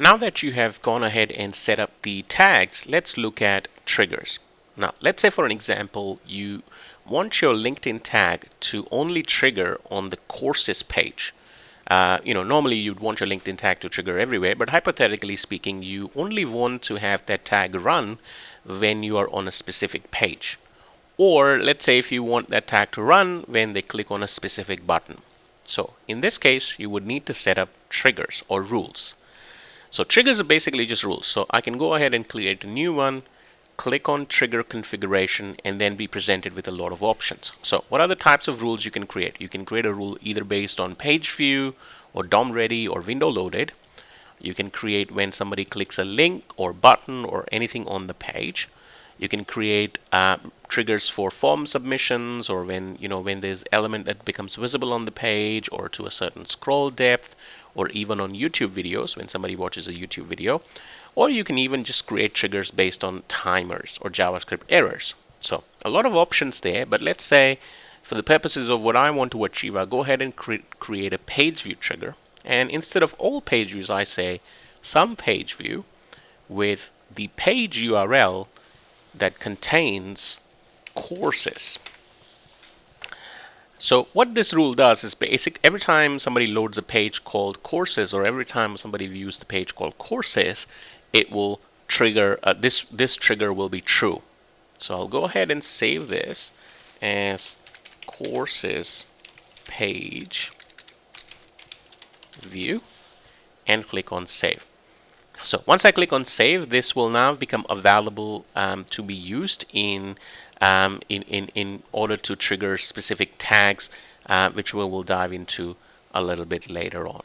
Now that you have gone ahead and set up the tags, let's look at triggers. Now, let's say for an example, you want your LinkedIn tag to only trigger on the courses page. Normally you'd want your LinkedIn tag to trigger everywhere, but hypothetically speaking, you only want to have that tag run when you are on a specific page. Or let's say if you want that tag to run when they click on a specific button. So in this case, you would need to set up triggers or rules. So triggers are basically just rules. So I can go ahead and create a new one, click on trigger configuration, and then be presented with a lot of options. So what are the types of rules you can create? You can create a rule either based on page view or DOM ready or window loaded. You can create when somebody clicks a link or button or anything on the page. You can create triggers for form submissions, or when there's element that becomes visible on the page, or to a certain scroll depth, or even on YouTube videos when somebody watches a YouTube video. Or you can even just create triggers based on timers or JavaScript errors. So a lot of options there, but let's say for the purposes of what I want to achieve, I'll go ahead and create a page view trigger. And instead of all page views, I say some page view with the page URL that contains courses. So what this rule does is every time somebody loads a page called courses, or every time somebody views the page called courses, it will trigger this trigger will be true. So I'll go ahead and save this as courses page view and click on save. So once I click on save, this will now become available to be used in order to trigger specific tags, which we will dive into a little bit later on.